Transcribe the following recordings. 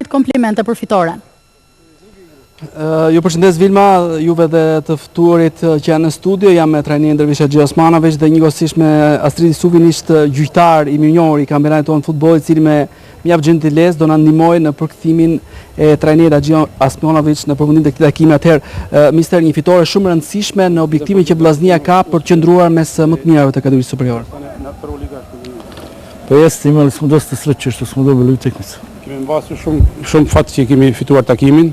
Komplimente për fitoren. Ju përshëndes Vilma, juve dhe të ftuarit që janë në studio, jam me trajneri Dervish Haxhi Osmanović dhe njëkohësisht me Astridi Suvin, ishte gjyqtar i mirënjohur i kampionatit tonë futbollit, i cili me mjaft gjentilezë do na ndihmojë në përkthimin e trajnerit Haxhi Osmanović në përfundim të këtij takimi. Atëherë, mister, një fitore shumë e rëndësishme në objektimin që Vllaznia ka për të qëndruar mes më të mirave të kategorisë superiore. Po jeste imali smo dosta sreće što smo dobili utakmicu. Kemi mbasur shumë fat që kemi fituar takimin.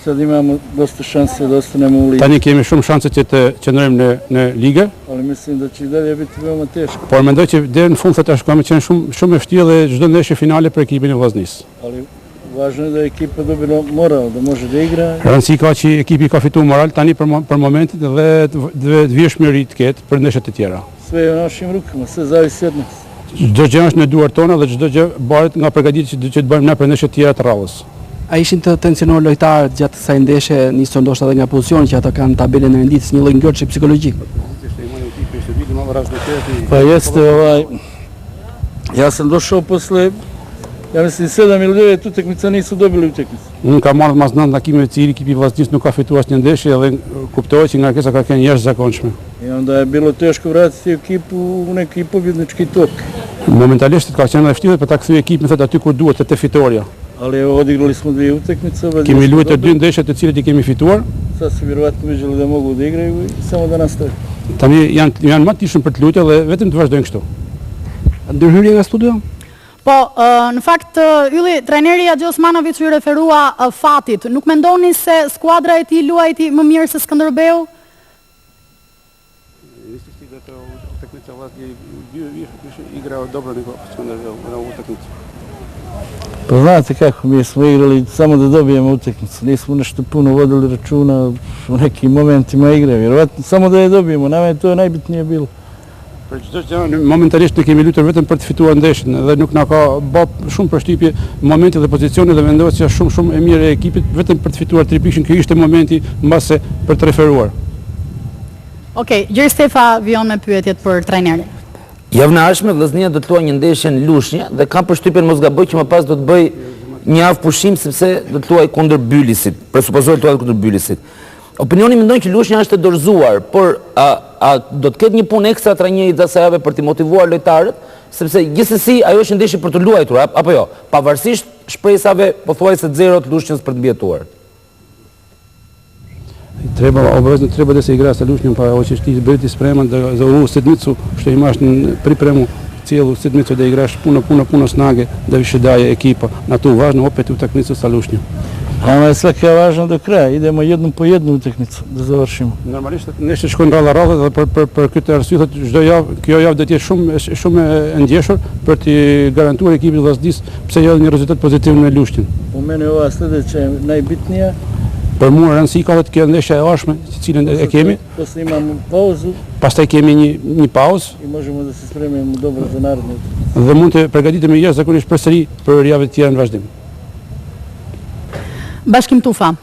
Sad imamo dosta šanse da ostanemo u ligi. Tani kemi shumë shanse që të qëndrojmë në ligë. Ali mislim da će i dalje biti veoma teško. Por mendoj që deri në fund të shkojmë qenë shumë e vështirë dhe çdo ndeshje finale për ekipin e Vllaznisë. Ali važno je da ekipa dobila moral, da može da igra. Rëndësi ka që ekipi ka fituar moral tani për momentin dhe vjeshmëri të ketë për ndeshjet e tjera. Sve je u našim rukama, sve zavisi od nas. Çdo gjë është në duart tona dhe çdo gjë bëhet nga përgatitja që të bëjmë ne për ndeshjet e tjera të radhës. A ishin të tensionuar lojtarët gjatë kësaj ndeshje, nisur ndoshta edhe nga pozicioni që ata kanë tabelën e renditës, një lloj ngjarje psikologjik. Pa jeste, ja sam došao posle, ja mislim 7 ili 9 utakmica nisu dobili utakmicu. Unë kam marrë mas 9 takime të cilë ekipi Vllaznisë nuk ka fituar asnjë ndeshje dhe kuptohet që ngarkesa ka qenë jashtëzakonshme. I onda je bilo teško vratiti ekipu u neki pobjednički tok. Momentalisht ka qenë vështirë për ta kthyer ekipin thotë aty kur duhet te fitoria. Ali odigrali smo 2 utakmice. Kemi luajtur 2 ndeshje të cilat i kemi fituar. Sad su vjerovatno vidjeli da mogu da igraju i samo da nastave. Tani janë më të tishëm për të luajtur dhe vetëm të vazhdojnë kështu. Ndërhyrje nga studio? Po, në fakt, ylli, trajneri Haxhi Osmanović ju referua fatit. Nuk mendoni se skuadra e tij luajti më mirë se Skënderbeu? Pa znate kako, mi smo igrali samo da dobijemo utakmicu, nismo nešto puno vodili računa u nekim momentima igre, vjerovatno samo da je dobijemo, nama je to najbitnije bilo. Për çdo gjë momentalisht ne kemi luajtur vetëm për të fituar ndeshjen dhe nuk na ka bë shumë përshtypje momenti dhe pozicioni dhe vendohet që është shumë e mirë e ekipit vetëm për të fituar 3 pikë, ky ishte momenti mbase për të referuar. Okej, Gjeri Stefa vijon me pyetjet për trajnerin. Javën e ardhshme Vllaznia do të luajë një ndeshje në Lushnjë dhe kam përshtypjen mos gaboj që më pas do të bëj një javë pushim sepse do të luajë kundër Bylisit, presupozohet të luajë kundër Bylisit. Opinioni mendon që Lushnja është e dorëzuar, por a do të ketë një punë ekstra trajneri Xhasajave për të motivuar lojtarët, sepse gjithsesi ajo është ndeshje për të luajtur, apo jo, pavarësisht shpresave pothuajse zero të Lushnjës për të mbijetuar. Treba da se igra sa Lushnjom, pa hoćeš ti biti spreman za ovu sedmicu što imaš pripremu cijelu sedmicu da igraš puno snage da više daje ekipa na tu važnu opet utakmicu sa Lushnjom. Nama je svaka važna do kraja, idemo jednu po jednu utakmicu da završimo. Normalisht nešto shkojnë radha dhe për këtë arsye thotë çdo javë, kjo javë do të jetë shumë e ndjeshur për të garantuar ekipit Vllaznisë pse jo një rezultat pozitiv në Lushnjën. Po meni ova sljedeća je najbitnija. Për mua rëndësi ka vetë kjo ndeshja e ardhshme, cilën e kemi. Posle imamo pauzu. Pastaj kemi një pauzë. I možemo da se spremimo dobro za narednu utakmicu. Dhe mund të përgatitemi jashtëzakonisht përsëri për javët tjera në vazhdim. Bashkim Tufa.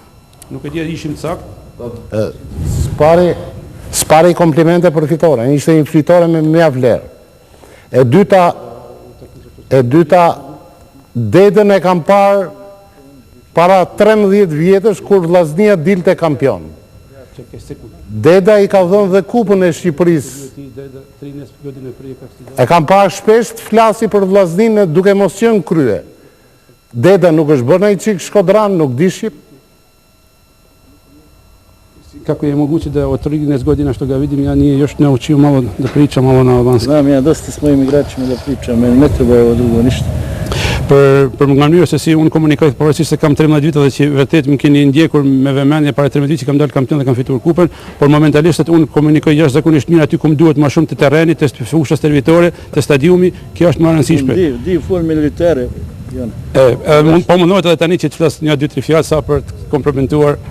Nuk e di ishim sakt. Spari komplimente për fitoren, ishte një fitore me mjaft vlerë. E dyta, Dedën e kam parë para 13 vjetësh kur Vllaznia dilte kampion. Deda i ka dhënë dhe kupën e Shqipërisë. E kam parë shpesh të flasi për Vllazninë duke mos qenë krye. Deda nuk është bërë një qikë Shkodran, nuk di Shqip. Kako je moguće da od 13 godina što ga vidim, ja nije još naučio malo da pričam malo na albanski. Znam ja dosta s mojim igračima da pričam, meni ne treba ovo drugo ništa. Për nga mënyrë se si unë komunikoj pavarësisht se kam 13 vite dhe që vërtet më keni ndjekur me vëmendje para 13 vite që kam dalë kampion dhe kam fituar kupën, por momentalisht unë komunikoj jashtëzakonisht mirë aty ku më duhet më shumë të terreni, të fushës servitore, të stadiumi, kjo është më e rëndësishme. Di fol militare. Po mundohet edhe tani që të flas 1-2-3 fjalë sa për të kompromentuar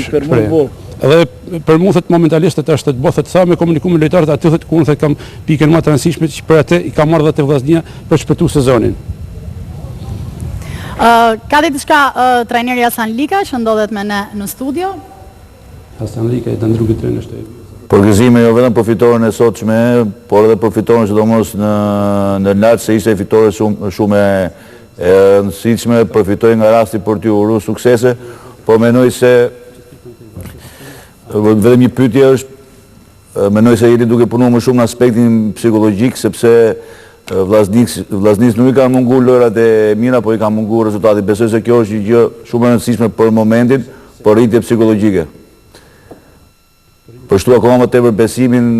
shprehjen. Edhe për mua thot momentalisht është të bëhet sa me komunikim me lojtarët aty thot ku unë kam pikën më të rëndësishme që për atë i kam marrë dhe te Vllaznia për të shpëtuar sezonin. Ka dhe diçka trajneri Hasan Lika që ndodhet me ne në studio? Hasan Lika i drugi trajner shtej. Përgëzime jo vetëm për fitoren e sotshme, por edhe për fitoren sidomos në lart se ishte fitore shumë e rëndësishme, përfitoj nga rasti për t'ju uru suksese, po menoj se vetëm një pyetje është, menoj se jeni duke punu më shumë në aspektin psikologjik, sepse vllaznis nuk i kanë mungu lojrat e mira, po i kanë mungu rezultati. Besoj se kjo është një gjë shumë e rëndësishme për momentin, për rritje psikologjike. Për shtu akoma më tepër besimin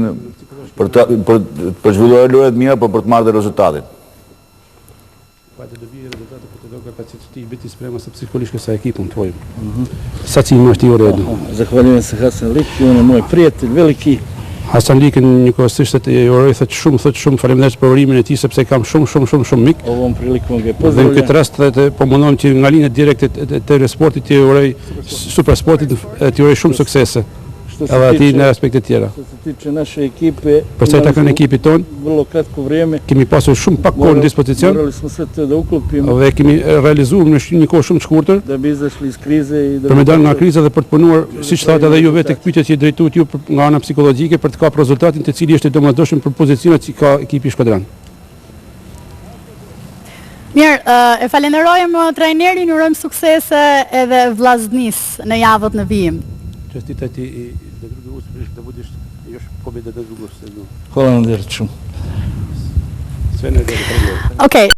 për zhvilluar lojrat mira, por për të marrë dhe rezultatin. Pa të dobi rezultate për të do kapaciteti biti sprema sa psihološki sa ekipom tvojim. Sad si imaš ti u redu. Zahvaljujem se Hasan Lik, on je moj prijatelj, veliki. Hasan Likin njëkohësisht e uroj thot shumë faleminderit për urimin e tij sepse kam shumë mik. Ovom prilikom ga Dhe në pozdravljam. këtë rast po mundom që nga linja direkte të sportit të uroj super sportit të uroj shumë suksese. Edhe ati në aspekte tjera. Što se tiče naše ekipe, Për sa i takon ekipit ton, vrlo kratko vrijeme. kemi pasur shumë pak kohë në dispozicion Morali smo sve to da uklopimo dhe kemi realizuar në një kohë shumë të shkurtër da bi izašli iz krize i da për me dalë nga kriza dhe për të punuar, siç thatë edhe ju vetë pyetjet që i drejtuat ju nga ana psikologjike për të kapur rezultatin të cili është i domosdoshëm për pozicionet që ka ekipi Shkodran. Mirë, e falenderojmë trajnerin, urojmë suksese edhe vllaznis në javët në vijim. Čestitati i za drugi uspjeh da budeš još pobjeda da drugo se. Hvala vam djeliću. Sve najbolje. Okej.